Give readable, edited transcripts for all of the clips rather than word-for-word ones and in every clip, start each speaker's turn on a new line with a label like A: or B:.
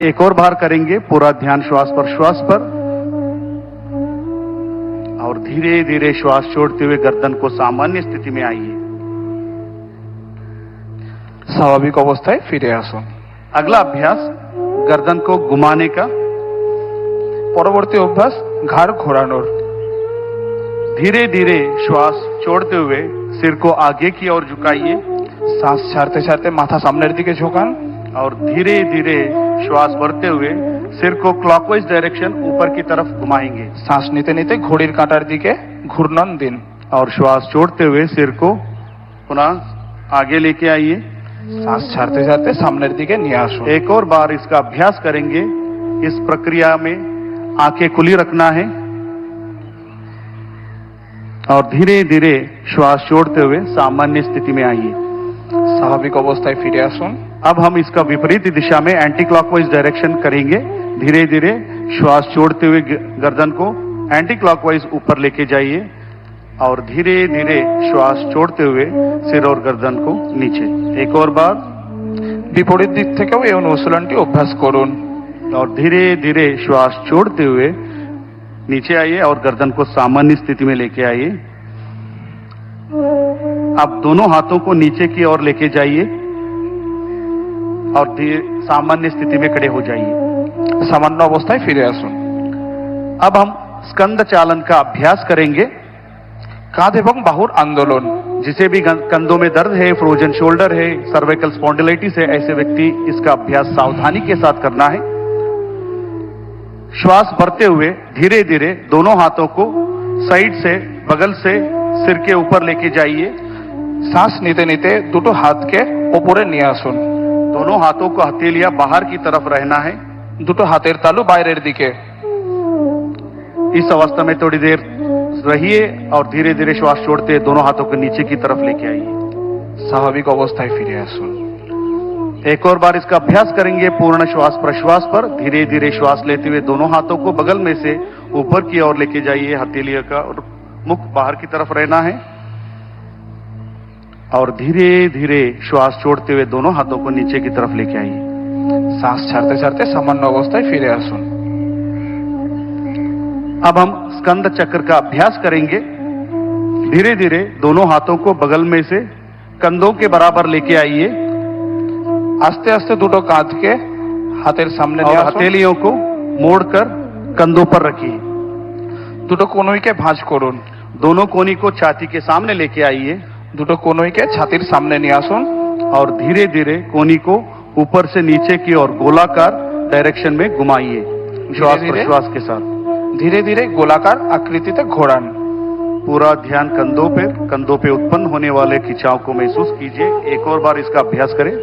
A: एक और बार करेंगे, पूरा ध्यान श्वास पर और धीरे धीरे श्वास छोड़ते हुए गर्दन को सामान्य स्थिति में आइए।
B: স্বাভাবিক অবস্থায় ফিরে আসুন।
A: अगला अभ्यास गर्दन को घुमाने का।
B: পরবর্তী অভ্যাস ঘাড় ঘোরানোর।
A: धीरे धीरे श्वास छोड़ते हुए सिर को आगे की ओर झुकाइए
B: শ্বাস ছাড়তে ছাড়তে মাথা সামনের দিকে ঝোঁকান
A: और धीरे धीरे श्वास भरते हुए सिर को क्लॉकवाइज डायरेक्शन ऊपर की तरफ घुमाएंगे
B: শ্বাস নিতে নিতে ঘড়ির কাঁটার দিকে ঘূর্ণন দিন
A: और श्वास छोड़ते हुए सिर को पुनः आगे लेके आइए।
B: শ্বাস ছাড়তে ছাড়তে সামনের दिके নিয়ে আসুন।
A: एक और बार इसका अभ्यास करेंगे। इस प्रक्रिया में आंखें खुली रखना है और धीरे धीरे श्वास छोड़ते हुए सामान्य स्थिति में आइए।
B: স্বাভাবিক অবস্থায় ফিরে আসুন।
A: अब हम इसका विपरीत दिशा में एंटी क्लॉकवाइज डायरेक्शन करेंगे। धीरे धीरे श्वास छोड़ते हुए गर्दन को एंटी क्लॉकवाइज ऊपर लेके जाइए और धीरे धीरे श्वास छोड़ते हुए सिर और गर्दन को नीचे। एक और बार
B: বিপরীত দিক থেকেও এই অনুশীলনটি অভ্যাস করুন
A: और धीरे धीरे श्वास छोड़ते हुए नीचे आइए और गर्दन को सामान्य स्थिति में लेके आइए। अब दोनों हाथों को नीचे की ओर लेके जाइए और सामान्य स्थिति में खड़े हो जाइए।
B: সামান্য অবস্থায় ফিরে আসুন।
A: अब हम स्कंद चालन का अभ्यास करेंगे।
B: কাঁধ এবং বাহুর আন্দোলন।
A: जिसे भी कंधों में दर्द है, फ्रोजन शोल्डर है, सर्वाइकल स्पॉन्डिलाइटिस है, ऐसे व्यक्ति इसका अभ्यास सावधानी के साथ करना है। श्वास भरते हुए धीरे धीरे दोनों हाथों को साइड से, बगल से सिर के ऊपर लेके जाइए।
B: শ্বাস নিতে নিতে দুটো হাতকে উপরে নিয়ে আসুন।
A: दोनों हाथों को हथेलियां बाहर की तरफ रहना है।
B: দুটো হাতের তালু বাইরের দিকে।
A: इस अवस्था में थोड़ी देर रहिए और धीरे धीरे श्वास छोड़ते दोनों हाथों को नीचे की तरफ लेके आइए।
B: স্বাভাবিক অবস্থায় ফিরে আসুন।
A: एक और बार इसका अभ्यास करेंगे पूर्ण श्वास प्रश्वास पर। धीरे धीरे श्वास लेते हुए दोनों हाथों को बगल में से ऊपर की ओर लेके जाइए। हथेलियों का और मुख बाहर की तरफ रहना है और धीरे धीरे श्वास छोड़ते हुए दोनों हाथों को नीचे की तरफ लेके आइए।
B: শ্বাস ছাড়তে ছাড়তে সামান্য অবস্থায় ফিরে আসুন।
A: अब हम स्कंद चक्र का अभ्यास करेंगे। धीरे धीरे दोनों हाथों को बगल में से कंधों के बराबर लेके आइए
B: আস্তে আস্তে দুটো কাঁধকে হাতের সামনে
A: और
B: নিয়ে আসুন।
A: हथेलियों को मोड़कर कंधों पर रखिए।
B: দুটো কনুইকে ভাঁজ করুন।
A: दोनों कोनी को छाती के सामने लेके आइए
B: দুটো কনুইকে ছাতির সামনে নিয়ে আসুন
A: और धीरे धीरे कोनी को ऊपर से नीचे की ओर गोलाकार डायरेक्शन में घुमाइए श्वास
B: धीरे-धीरे?
A: प्रश्वास के साथ।
B: ধীরে ধীরে গোলাকার আকৃতিতে ঘোরান।
A: पूरा ध्यान कंधों पे उत्पन्न होने वाले खिंचाव को महसूस कीजिए। एक और बार इसका अभ्यास करें।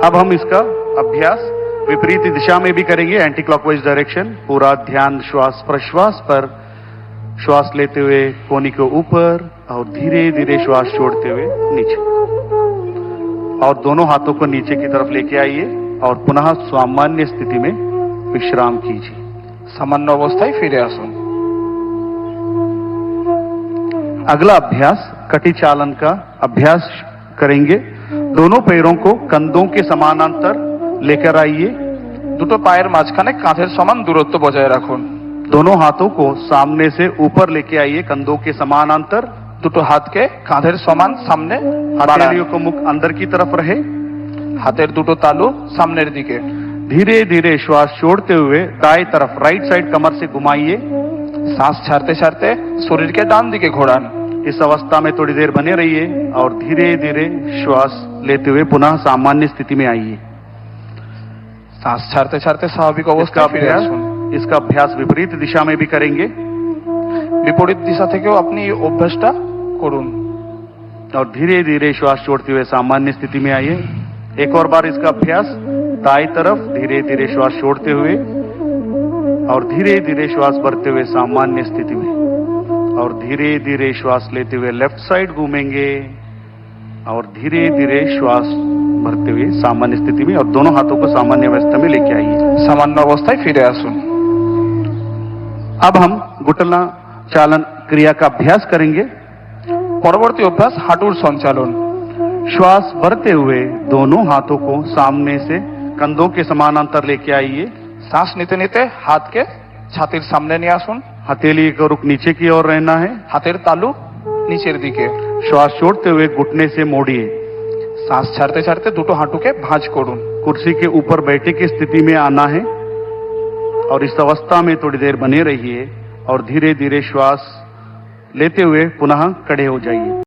A: अब हम इसका अभ्यास विपरीत दिशा में भी करेंगे, एंटी क्लॉकवाइज डायरेक्शन। पूरा ध्यान श्वास प्रश्वास पर। श्वास लेते हुए कोनी को ऊपर और धीरे धीरे श्वास छोड़ते हुए नीचे और दोनों हाथों को नीचे की तरफ लेके आइए और पुनः सामान्य स्थिति में विश्राम कीजिए।
B: সামান্য অবস্থায় ফিরে আসুন।
A: अगला अभ्यास कटी चालन का अभ्यास करेंगे। दोनों पैरों को कंधों के समानांतर लेकर आइए।
B: দুটো পায়ের মাঝখানে কাঁধের সমান দূরত্ব বজায় রাখুন।
A: दोनों हाथों को सामने से ऊपर लेके आइए कंधों के समानांतर।
B: দুটো হাতকে কাঁধের সমান সামনে বাড়ান।
A: हथेलियों को मुख अंदर की तरफ रहे।
B: হাতের দুটো তালু সামনের দিকে।
A: धीरे धीरे श्वास छोड़ते हुए दाएं तरफ राइट साइड कमर से घुमाइए।
B: শ্বাস ছাড়তে ছাড়তে শরীরকে ডান দিকে ঘোরান।
A: इस अवस्था में थोड़ी देर बने रहिए और धीरे धीरे श्वास लेते हुए पुनः सामान्य स्थिति में आइए।
B: শ্বাস ছাড়তে ছাড়তে স্বাভাবিক
A: इसका
B: অবস্থায় ফিরে
A: अभ्यास
B: আসুন।
A: विपरीत दिशा में भी करेंगे
B: বিপরীত দিশা থেকেও আপনি এই অভ্যাসটা করুন
A: और धीरे धीरे श्वास छोड़ते हुए सामान्य स्थिति में आइए। एक और बार इसका अभ्यास दाएं तरफ धीरे धीरे श्वास छोड़ते हुए और धीरे धीरे श्वास भरते हुए सामान्य स्थिति में और धीरे धीरे श्वास लेते हुए लेफ्ट साइड घूमेंगे और धीरे धीरे श्वास भरते हुए सामान्य स्थिति में और दोनों हाथों को सामान्य अवस्था में लेके आइए।
B: সামান্য অবস্থায় ফিরে আসুন।
A: अब हम घुटना चालन क्रिया का अभ्यास करेंगे।
B: পরবর্তী অভ্যাস হাঁটুর সঞ্চালন।
A: श्वास भरते हुए दोनों हाथों को सामने से कंधों के समानांतर लेके आइए।
B: শ্বাস নিতে নিতে হাতকে ছাতির সামনে নিয়ে আসুন।
A: हथेली का रुख नीचे की ओर रहना है।
B: হাতের তালু নিচের দিকে।
A: श्वास छोड़ते हुए घुटने से मोड़िए।
B: শ্বাস ছাড়তে ছাড়তে দুটো হাঁটুকে ভাঁজ করুন।
A: कुर्सी के ऊपर बैठे की स्थिति में आना है और इस अवस्था में थोड़ी देर बने रहिए और धीरे धीरे श्वास लेते हुए पुनः खड़े हो जाइए।